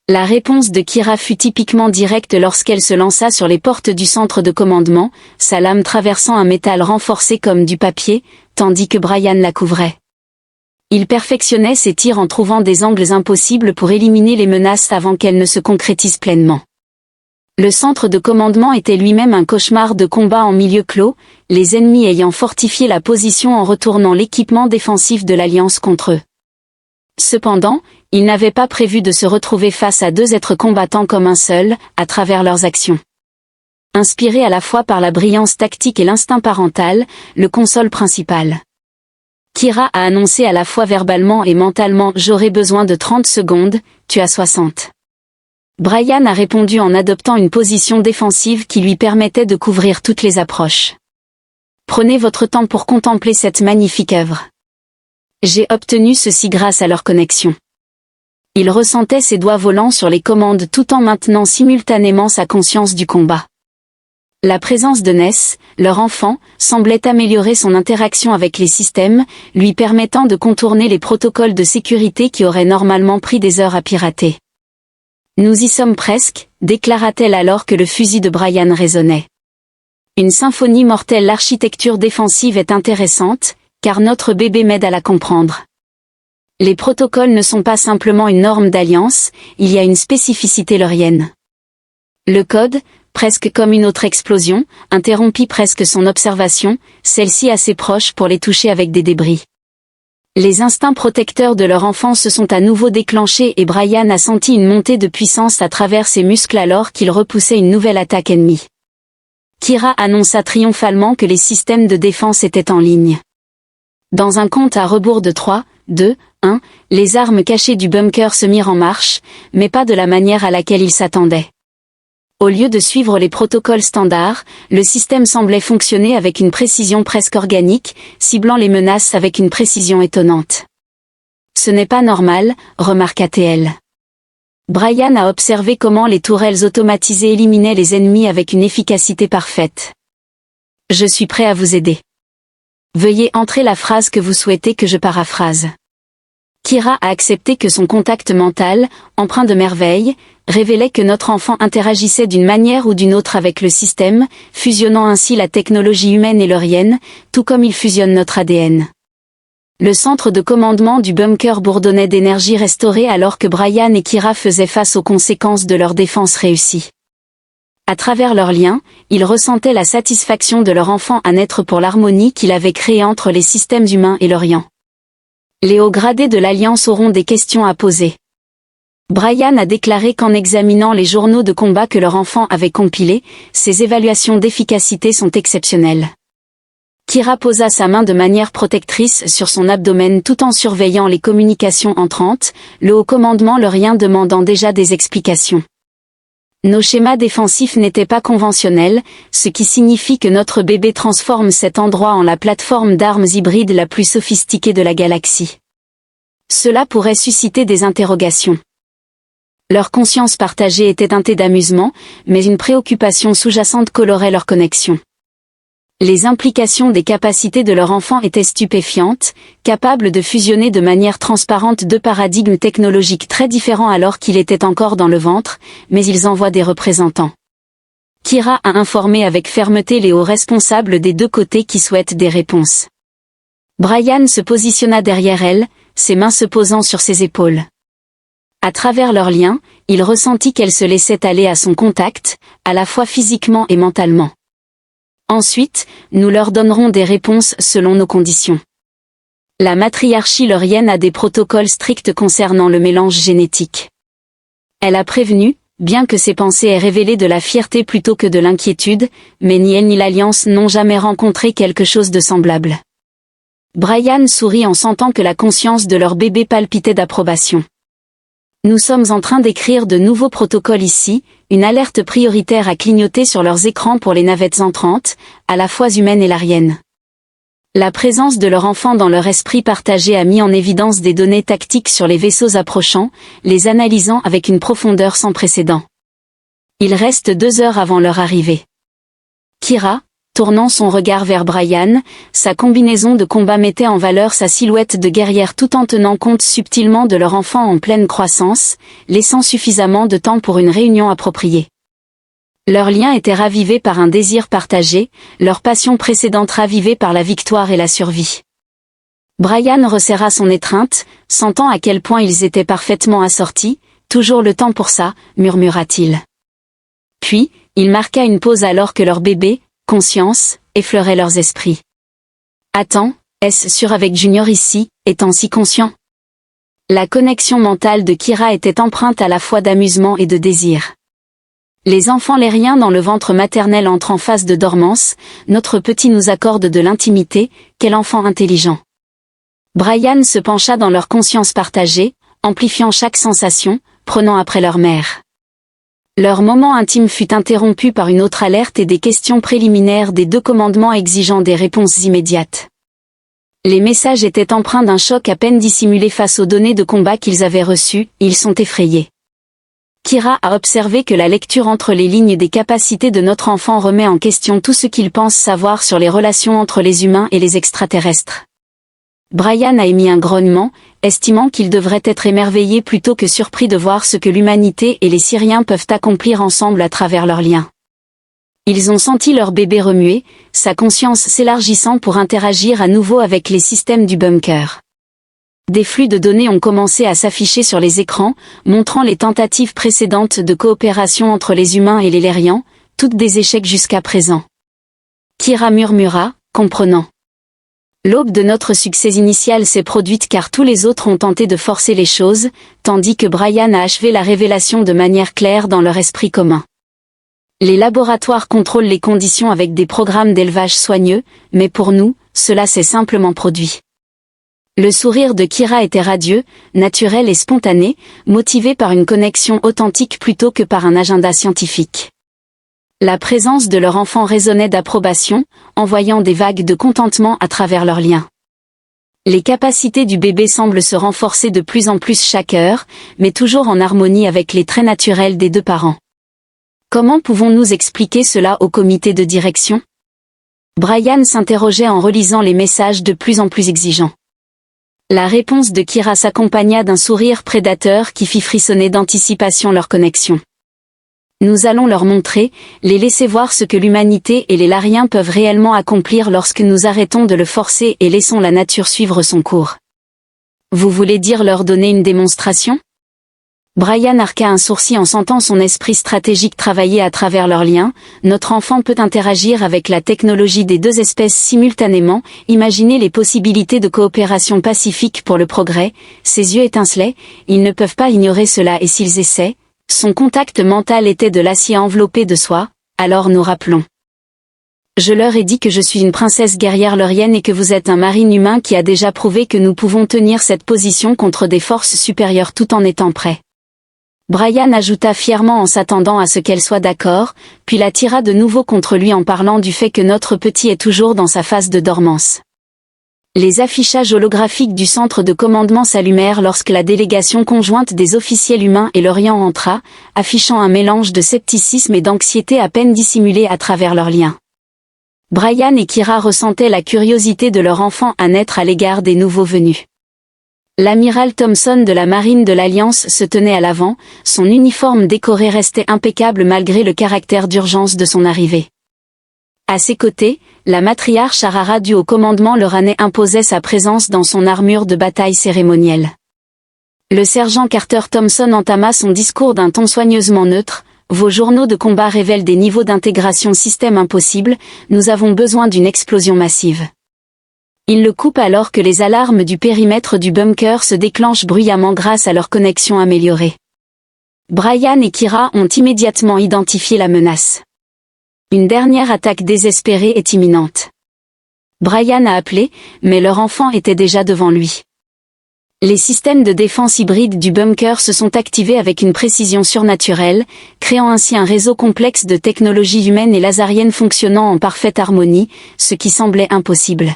La réponse de Kira fut typiquement directe lorsqu'elle se lança sur les portes du centre de commandement, sa lame traversant un métal renforcé comme du papier, tandis que Brian la couvrait. Il perfectionnait ses tirs en trouvant des angles impossibles pour éliminer les menaces avant qu'elles ne se concrétisent pleinement. Le centre de commandement était lui-même un cauchemar de combat en milieu clos, les ennemis ayant fortifié la position en retournant l'équipement défensif de l'Alliance contre eux. Cependant, ils n'avaient pas prévu de se retrouver face à deux êtres combattants comme un seul, à travers leurs actions. Inspiré à la fois par la brillance tactique et l'instinct parental, le console principal. Kira a annoncé à la fois verbalement et mentalement « J'aurai besoin de 30 secondes, tu as 60 ». Brian a répondu en adoptant une position défensive qui lui permettait de couvrir toutes les approches. Prenez votre temps pour contempler cette magnifique œuvre. J'ai obtenu ceci grâce à leur connexion. Il ressentait ses doigts volant sur les commandes tout en maintenant simultanément sa conscience du combat. La présence de Ness, leur enfant, semblait améliorer son interaction avec les systèmes, lui permettant de contourner les protocoles de sécurité qui auraient normalement pris des heures à pirater. Nous y sommes presque, déclara-t-elle alors que le fusil de Brian résonnait. Une symphonie mortelle. L'architecture défensive est intéressante, car notre bébé m'aide à la comprendre. Les protocoles ne sont pas simplement une norme d'alliance, il y a une spécificité leurienne. Le code, presque comme une autre explosion, interrompit presque son observation, celle-ci assez proche pour les toucher avec des débris. Les instincts protecteurs de leur enfant se sont à nouveau déclenchés et Brian a senti une montée de puissance à travers ses muscles alors qu'il repoussait une nouvelle attaque ennemie. Kira annonça triomphalement que les systèmes de défense étaient en ligne. Dans un compte à rebours de 3, 2, 1, les armes cachées du bunker se mirent en marche, mais pas de la manière à laquelle ils s'attendaient. Au lieu de suivre les protocoles standards, le système semblait fonctionner avec une précision presque organique, ciblant les menaces avec une précision étonnante. Ce n'est pas normal, remarqua-t-elle. Brian a observé comment les tourelles automatisées éliminaient les ennemis avec une efficacité parfaite. Je suis prêt à vous aider. Veuillez entrer la phrase que vous souhaitez que je paraphrase. Kira a accepté que son contact mental, empreint de merveille, révélait que notre enfant interagissait d'une manière ou d'une autre avec le système, fusionnant ainsi la technologie humaine et leurienne, tout comme il fusionne notre ADN. Le centre de commandement du bunker bourdonnait d'énergie restaurée alors que Brian et Kira faisaient face aux conséquences de leur défense réussie. À travers leurs liens, ils ressentaient la satisfaction de leur enfant à naître pour l'harmonie qu'il avait créée entre les systèmes humains et l'Orient. Les hauts gradés de l'Alliance auront des questions à poser. Brian a déclaré qu'en examinant les journaux de combat que leur enfant avait compilés, ses évaluations d'efficacité sont exceptionnelles. Kira posa sa main de manière protectrice sur son abdomen tout en surveillant les communications entrantes, le haut commandement leurien demandant déjà des explications. Nos schémas défensifs n'étaient pas conventionnels, ce qui signifie que notre bébé transforme cet endroit en la plateforme d'armes hybrides la plus sophistiquée de la galaxie. Cela pourrait susciter des interrogations. Leur conscience partagée était teintée d'amusement, mais une préoccupation sous-jacente colorait leur connexion. Les implications des capacités de leur enfant étaient stupéfiantes, capables de fusionner de manière transparente deux paradigmes technologiques très différents alors qu'il était encore dans le ventre, mais ils envoient des représentants. Kira a informé avec fermeté les hauts responsables des deux côtés qui souhaitent des réponses. Brian se positionna derrière elle, ses mains se posant sur ses épaules. À travers leurs liens, il ressentit qu'elle se laissait aller à son contact, à la fois physiquement et mentalement. Ensuite, nous leur donnerons des réponses selon nos conditions. La matriarchie leurienne a des protocoles stricts concernant le mélange génétique. Elle a prévenu, bien que ses pensées aient révélé de la fierté plutôt que de l'inquiétude, mais ni elle ni l'Alliance n'ont jamais rencontré quelque chose de semblable. Brian sourit en sentant que la conscience de leur bébé palpitait d'approbation. Nous sommes en train d'écrire de nouveaux protocoles ici, une alerte prioritaire à clignoter sur leurs écrans pour les navettes entrantes, à la fois humaines et lariennes. La présence de leur enfant dans leur esprit partagé a mis en évidence des données tactiques sur les vaisseaux approchant, les analysant avec une profondeur sans précédent. Il reste 2 heures avant leur arrivée. Kira, tournant son regard vers Brian, sa combinaison de combat mettait en valeur sa silhouette de guerrière tout en tenant compte subtilement de leur enfant en pleine croissance, laissant suffisamment de temps pour une réunion appropriée. Leur lien était ravivé par un désir partagé, leur passion précédente ravivée par la victoire et la survie. Brian resserra son étreinte, sentant à quel point ils étaient parfaitement assortis. « Toujours le temps pour ça », murmura-t-il. Puis, il marqua une pause alors que leur bébé, conscience, effleurait leurs esprits. « Attends, est-ce sûr avec Junior ici, étant si conscient ?» La connexion mentale de Kira était empreinte à la fois d'amusement et de désir. Les enfants lériens dans le ventre maternel entrent en phase de dormance, notre petit nous accorde de l'intimité, quel enfant intelligent. Brian se pencha dans leur conscience partagée, amplifiant chaque sensation, prenant après leur mère. Leur moment intime fut interrompu par une autre alerte et des questions préliminaires des deux commandements exigeant des réponses immédiates. Les messages étaient empreints d'un choc à peine dissimulé face aux données de combat qu'ils avaient reçues, ils sont effrayés. Kira a observé que la lecture entre les lignes des capacités de notre enfant remet en question tout ce qu'il pense savoir sur les relations entre les humains et les extraterrestres. Brian a émis un grognement, estimant qu'il devrait être émerveillé plutôt que surpris de voir ce que l'humanité et les Syriens peuvent accomplir ensemble à travers leurs liens. Ils ont senti leur bébé remuer, sa conscience s'élargissant pour interagir à nouveau avec les systèmes du bunker. Des flux de données ont commencé à s'afficher sur les écrans, montrant les tentatives précédentes de coopération entre les humains et les Lérians, toutes des échecs jusqu'à présent. Kira murmura, comprenant. L'aube de notre succès initial s'est produite car tous les autres ont tenté de forcer les choses, tandis que Brian a achevé la révélation de manière claire dans leur esprit commun. Les laboratoires contrôlent les conditions avec des programmes d'élevage soigneux, mais pour nous, cela s'est simplement produit. Le sourire de Kira était radieux, naturel et spontané, motivé par une connexion authentique plutôt que par un agenda scientifique. La présence de leur enfant résonnait d'approbation, envoyant des vagues de contentement à travers leurs liens. Les capacités du bébé semblent se renforcer de plus en plus chaque heure, mais toujours en harmonie avec les traits naturels des deux parents. Comment pouvons-nous expliquer cela au comité de direction ? Brian s'interrogeait en relisant les messages de plus en plus exigeants. La réponse de Kira s'accompagna d'un sourire prédateur qui fit frissonner d'anticipation leur connexion. Nous allons leur montrer, les laisser voir ce que l'humanité et les Lariens peuvent réellement accomplir lorsque nous arrêtons de le forcer et laissons la nature suivre son cours. Vous voulez dire leur donner une démonstration ? Brian arqua un sourcil en sentant son esprit stratégique travailler à travers leurs liens. Notre enfant peut interagir avec la technologie des deux espèces simultanément, imaginez les possibilités de coopération pacifique pour le progrès, ses yeux étincelaient, ils ne peuvent pas ignorer cela et s'ils essaient, son contact mental était de l'acier enveloppé de soie, alors nous rappelons. Je leur ai dit que je suis une princesse guerrière lorienne et que vous êtes un marine humain qui a déjà prouvé que nous pouvons tenir cette position contre des forces supérieures tout en étant prêts. Brian ajouta fièrement en s'attendant à ce qu'elle soit d'accord, puis la tira de nouveau contre lui en parlant du fait que notre petit est toujours dans sa phase de dormance. Les affichages holographiques du centre de commandement s'allumèrent lorsque la délégation conjointe des officiels humains et l'Orient entra, affichant un mélange de scepticisme et d'anxiété à peine dissimulé à travers leurs liens. Brian et Kira ressentaient la curiosité de leur enfant à naître à l'égard des nouveaux venus. L'amiral Thompson de la marine de l'Alliance se tenait à l'avant, son uniforme décoré restait impeccable malgré le caractère d'urgence de son arrivée. À ses côtés, la matriarche Arara du haut commandement Loranais imposait sa présence dans son armure de bataille cérémonielle. Le sergent Carter Thompson entama son discours d'un ton soigneusement neutre. Vos journaux de combat révèlent des niveaux d'intégration système impossibles, nous avons besoin d'une explosion massive. Il le coupe alors que les alarmes du périmètre du bunker se déclenchent bruyamment grâce à leur connexion améliorée. Brian et Kira ont immédiatement identifié la menace. Une dernière attaque désespérée est imminente. Brian a appelé, mais leur enfant était déjà devant lui. Les systèmes de défense hybride du bunker se sont activés avec une précision surnaturelle, créant ainsi un réseau complexe de technologies humaines et lasariennes fonctionnant en parfaite harmonie, ce qui semblait impossible.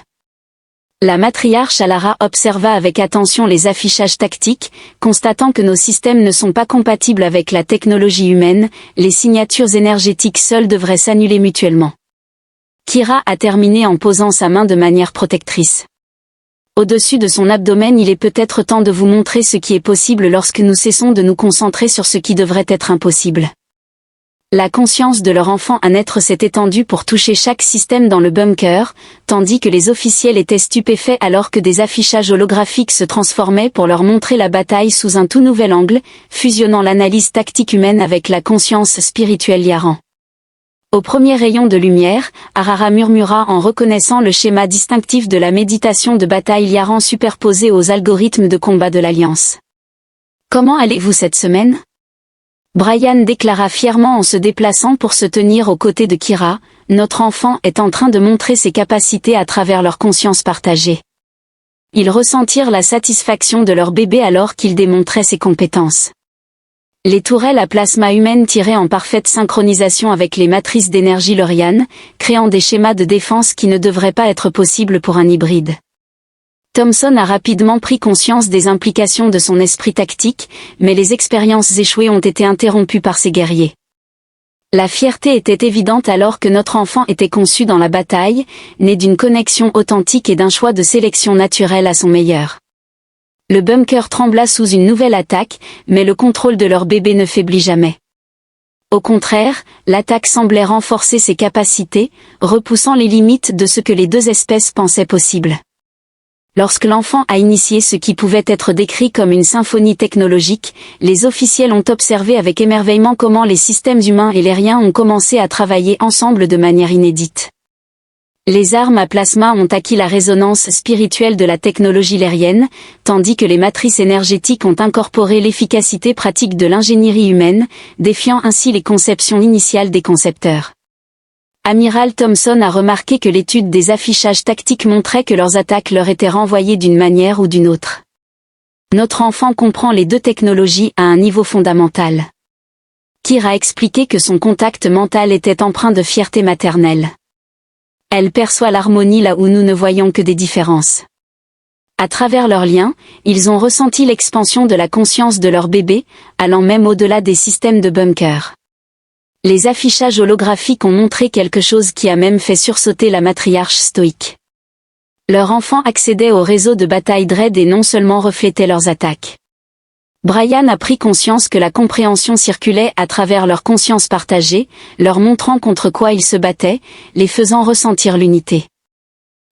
La matriarche Alara observa avec attention les affichages tactiques, constatant que nos systèmes ne sont pas compatibles avec la technologie humaine, les signatures énergétiques seules devraient s'annuler mutuellement. Kira a terminé en posant sa main de manière protectrice. Au-dessus de son abdomen, il est peut-être temps de vous montrer ce qui est possible lorsque nous cessons de nous concentrer sur ce qui devrait être impossible. La conscience de leur enfant à naître s'est étendue pour toucher chaque système dans le bunker, tandis que les officiels étaient stupéfaits alors que des affichages holographiques se transformaient pour leur montrer la bataille sous un tout nouvel angle, fusionnant l'analyse tactique humaine avec la conscience spirituelle Yaran. Au premier rayon de lumière, Arara murmura en reconnaissant le schéma distinctif de la méditation de bataille Yaran superposé aux algorithmes de combat de l'Alliance. « Comment allez-vous cette semaine ?» Brian déclara fièrement en se déplaçant pour se tenir aux côtés de Kira, « Notre enfant est en train de montrer ses capacités à travers leur conscience partagée. » Ils ressentirent la satisfaction de leur bébé alors qu'il démontrait ses compétences. Les tourelles à plasma humaines tiraient en parfaite synchronisation avec les matrices d'énergie Lorian, créant des schémas de défense qui ne devraient pas être possibles pour un hybride. Thompson a rapidement pris conscience des implications de son esprit tactique, mais les expériences échouées ont été interrompues par ses guerriers. La fierté était évidente alors que notre enfant était conçu dans la bataille, né d'une connexion authentique et d'un choix de sélection naturelle à son meilleur. Le bunker trembla sous une nouvelle attaque, mais le contrôle de leur bébé ne faiblit jamais. Au contraire, l'attaque semblait renforcer ses capacités, repoussant les limites de ce que les deux espèces pensaient possible. Lorsque l'enfant a initié ce qui pouvait être décrit comme une symphonie technologique, les officiels ont observé avec émerveillement comment les systèmes humains et lériens ont commencé à travailler ensemble de manière inédite. Les armes à plasma ont acquis la résonance spirituelle de la technologie lérienne, tandis que les matrices énergétiques ont incorporé l'efficacité pratique de l'ingénierie humaine, défiant ainsi les conceptions initiales des concepteurs. Amiral Thompson a remarqué que l'étude des affichages tactiques montrait que leurs attaques leur étaient renvoyées d'une manière ou d'une autre. Notre enfant comprend les deux technologies à un niveau fondamental. Kira a expliqué que son contact mental était empreint de fierté maternelle. Elle perçoit l'harmonie là où nous ne voyons que des différences. À travers leurs liens, ils ont ressenti l'expansion de la conscience de leur bébé, allant même au-delà des systèmes de bunker. Les affichages holographiques ont montré quelque chose qui a même fait sursauter la matriarche stoïque. Leur enfant accédait au réseau de bataille Dread et non seulement reflétait leurs attaques. Brian a pris conscience que la compréhension circulait à travers leur conscience partagée, leur montrant contre quoi ils se battaient, les faisant ressentir l'unité.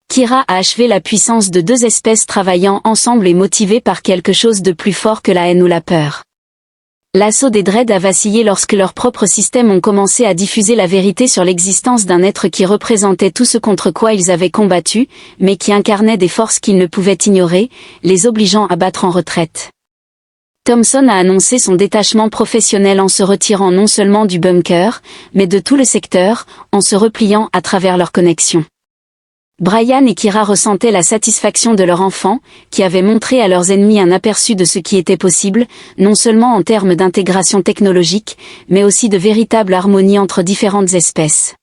Kira a achevé la puissance de deux espèces travaillant ensemble et motivées par quelque chose de plus fort que la haine ou la peur. L'assaut des Dread a vacillé lorsque leurs propres systèmes ont commencé à diffuser la vérité sur l'existence d'un être qui représentait tout ce contre quoi ils avaient combattu, mais qui incarnait des forces qu'ils ne pouvaient ignorer, les obligeant à battre en retraite. Thompson a annoncé son détachement professionnel en se retirant non seulement du bunker, mais de tout le secteur, en se repliant à travers leurs connexions. Brian et Kira ressentaient la satisfaction de leur enfant, qui avait montré à leurs ennemis un aperçu de ce qui était possible, non seulement en termes d'intégration technologique, mais aussi de véritable harmonie entre différentes espèces.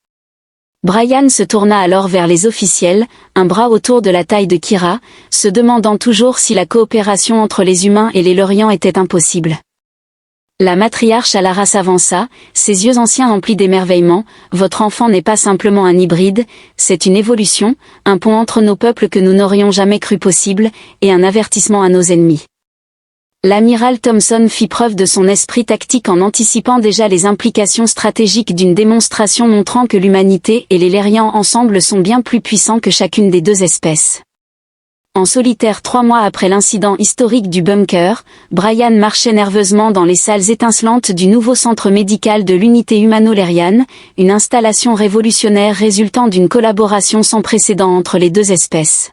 Brian se tourna alors vers les officiels, un bras autour de la taille de Kira, se demandant toujours si la coopération entre les humains et les Lorians était impossible. La matriarche Alara s'avança, ses yeux anciens remplis d'émerveillement. « Votre enfant n'est pas simplement un hybride, c'est une évolution, un pont entre nos peuples que nous n'aurions jamais cru possible, et un avertissement à nos ennemis. » L'amiral Thompson fit preuve de son esprit tactique en anticipant déjà les implications stratégiques d'une démonstration montrant que l'humanité et les Lérians ensemble sont bien plus puissants que chacune des deux espèces. En solitaire 3 mois après l'incident historique du bunker, Brian marchait nerveusement dans les salles étincelantes du nouveau centre médical de l'unité humano-lériane, une installation révolutionnaire résultant d'une collaboration sans précédent entre les deux espèces.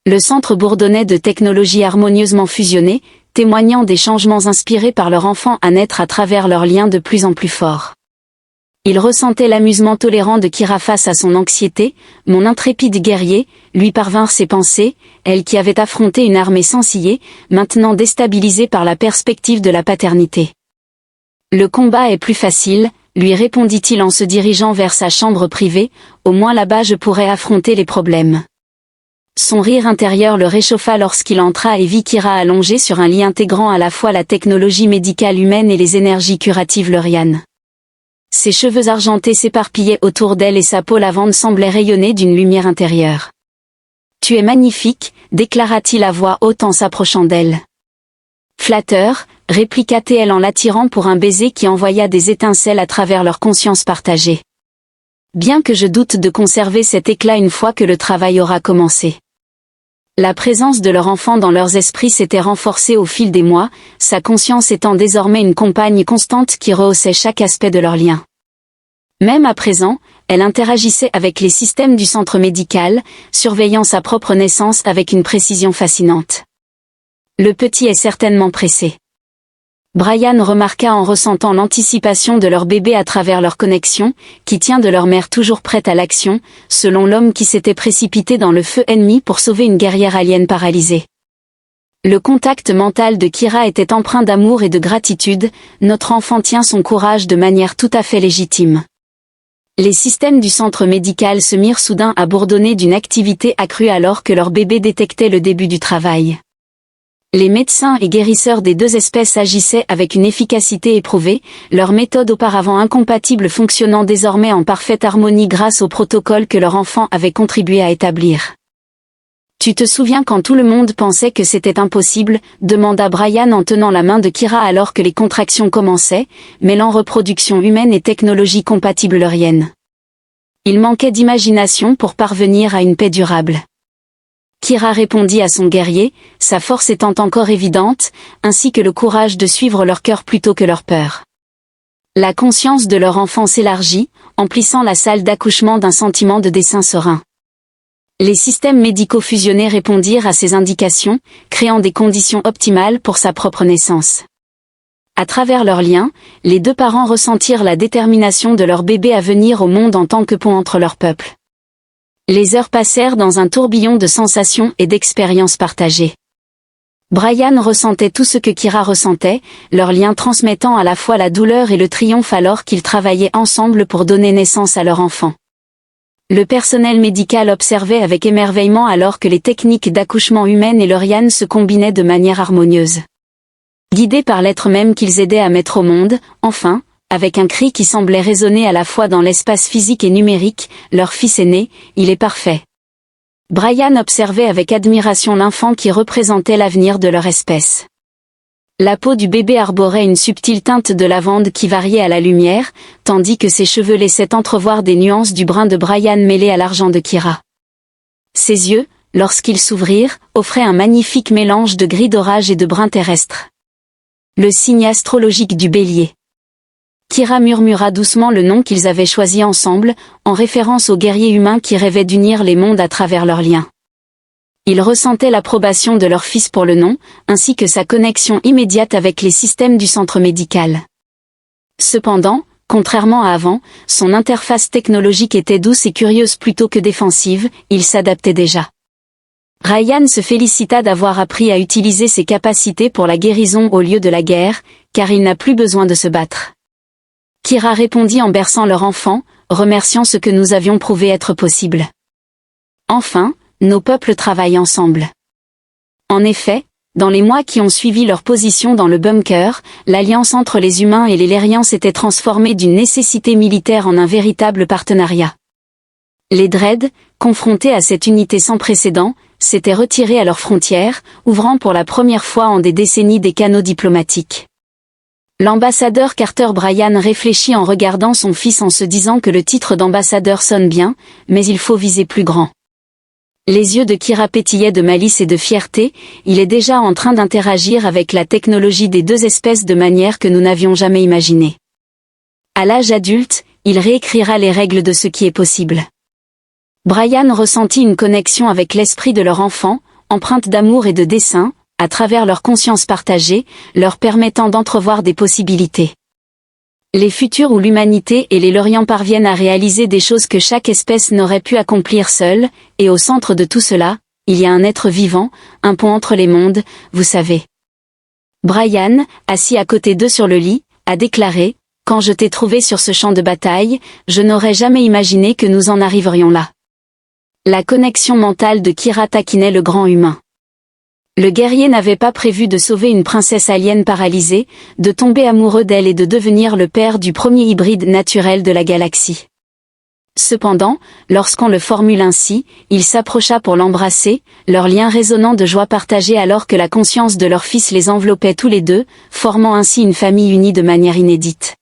Le centre bourdonnait de technologies harmonieusement fusionnées, témoignant des changements inspirés par leur enfant à naître à travers leurs liens de plus en plus forts. Il ressentait l'amusement tolérant de Kira face à son anxiété. « Mon intrépide guerrier », lui parvinrent ses pensées, elle qui avait affronté une armée sans ciller, maintenant déstabilisée par la perspective de la paternité. « Le combat est plus facile », lui répondit-il en se dirigeant vers sa chambre privée, « au moins là-bas je pourrai affronter les problèmes. » Son rire intérieur le réchauffa lorsqu'il entra et vit Kira allongée sur un lit intégrant à la fois la technologie médicale humaine et les énergies curatives lorianes. Ses cheveux argentés s'éparpillaient autour d'elle et sa peau lavande semblait rayonner d'une lumière intérieure. « Tu es magnifique », déclara-t-il à voix haute en s'approchant d'elle. « Flatteur », répliqua-t-elle en l'attirant pour un baiser qui envoya des étincelles à travers leur conscience partagée. Bien que je doute de conserver cet éclat une fois que le travail aura commencé. La présence de leur enfant dans leurs esprits s'était renforcée au fil des mois, sa conscience étant désormais une compagne constante qui rehaussait chaque aspect de leur lien. Même à présent, elle interagissait avec les systèmes du centre médical, surveillant sa propre naissance avec une précision fascinante. Le petit est certainement pressé. Brian remarqua en ressentant l'anticipation de leur bébé à travers leur connexion, qui tient de leur mère toujours prête à l'action, selon l'homme qui s'était précipité dans le feu ennemi pour sauver une guerrière alien paralysée. Le contact mental de Kira était empreint d'amour et de gratitude, notre enfant tient son courage de manière tout à fait légitime. Les systèmes du centre médical se mirent soudain à bourdonner d'une activité accrue alors que leur bébé détectait le début du travail. Les médecins et guérisseurs des deux espèces agissaient avec une efficacité éprouvée, leur méthode auparavant incompatible fonctionnant désormais en parfaite harmonie grâce au protocole que leur enfant avait contribué à établir. « Tu te souviens quand tout le monde pensait que c'était impossible ?» demanda Brian en tenant la main de Kira alors que les contractions commençaient, mêlant reproduction humaine et technologie compatible leurienne. Il manquait d'imagination pour parvenir à une paix durable. Kira répondit à son guerrier, sa force étant encore évidente, ainsi que le courage de suivre leur cœur plutôt que leur peur. La conscience de leur enfant s'élargit, emplissant la salle d'accouchement d'un sentiment de dessein serein. Les systèmes médicaux fusionnés répondirent à ces indications, créant des conditions optimales pour sa propre naissance. À travers leurs liens, les deux parents ressentirent la détermination de leur bébé à venir au monde en tant que pont entre leurs peuples. Les heures passèrent dans un tourbillon de sensations et d'expériences partagées. Brian ressentait tout ce que Kira ressentait, leur lien transmettant à la fois la douleur et le triomphe alors qu'ils travaillaient ensemble pour donner naissance à leur enfant. Le personnel médical observait avec émerveillement alors que les techniques d'accouchement humaines et leurianes se combinaient de manière harmonieuse. Guidés par l'être même qu'ils aidaient à mettre au monde, enfin, avec un cri qui semblait résonner à la fois dans l'espace physique et numérique, leur fils est né, il est parfait. Brian observait avec admiration l'enfant qui représentait l'avenir de leur espèce. La peau du bébé arborait une subtile teinte de lavande qui variait à la lumière, tandis que ses cheveux laissaient entrevoir des nuances du brun de Brian mêlées à l'argent de Kira. Ses yeux, lorsqu'ils s'ouvrirent, offraient un magnifique mélange de gris d'orage et de brun terrestre. Le signe astrologique du bélier. Kira murmura doucement le nom qu'ils avaient choisi ensemble, en référence aux guerriers humains qui rêvaient d'unir les mondes à travers leurs liens. Ils ressentaient l'approbation de leur fils pour le nom, ainsi que sa connexion immédiate avec les systèmes du centre médical. Cependant, contrairement à avant, son interface technologique était douce et curieuse plutôt que défensive, il s'adaptait déjà. Ryan se félicita d'avoir appris à utiliser ses capacités pour la guérison au lieu de la guerre, car il n'a plus besoin de se battre. Kira répondit en berçant leur enfant, remerciant ce que nous avions prouvé être possible. Enfin, nos peuples travaillent ensemble. En effet, dans les mois qui ont suivi leur position dans le bunker, l'alliance entre les humains et les Lériens s'était transformée d'une nécessité militaire en un véritable partenariat. Les Dread, confrontés à cette unité sans précédent, s'étaient retirés à leurs frontières, ouvrant pour la première fois en des décennies des canaux diplomatiques. L'ambassadeur Carter Brian réfléchit en regardant son fils en se disant que le titre d'ambassadeur sonne bien, mais il faut viser plus grand. Les yeux de Kira pétillaient de malice et de fierté, il est déjà en train d'interagir avec la technologie des deux espèces de manière que nous n'avions jamais imaginée. À l'âge adulte, il réécrira les règles de ce qui est possible. Brian ressentit une connexion avec l'esprit de leur enfant, empreinte d'amour et de dessein, à travers leur conscience partagée, leur permettant d'entrevoir des possibilités. Les futurs où l'humanité et les Lériens parviennent à réaliser des choses que chaque espèce n'aurait pu accomplir seule, et au centre de tout cela, il y a un être vivant, un pont entre les mondes, vous savez. Brian, assis à côté d'eux sur le lit, a déclaré, « Quand je t'ai trouvé sur ce champ de bataille, je n'aurais jamais imaginé que nous en arriverions là. » La connexion mentale de Kira taquinait le grand humain. Le guerrier n'avait pas prévu de sauver une princesse alien paralysée, de tomber amoureux d'elle et de devenir le père du premier hybride naturel de la galaxie. Cependant, lorsqu'on le formule ainsi, il s'approcha pour l'embrasser, leur lien résonnant de joie partagée alors que la conscience de leur fils les enveloppait tous les deux, formant ainsi une famille unie de manière inédite.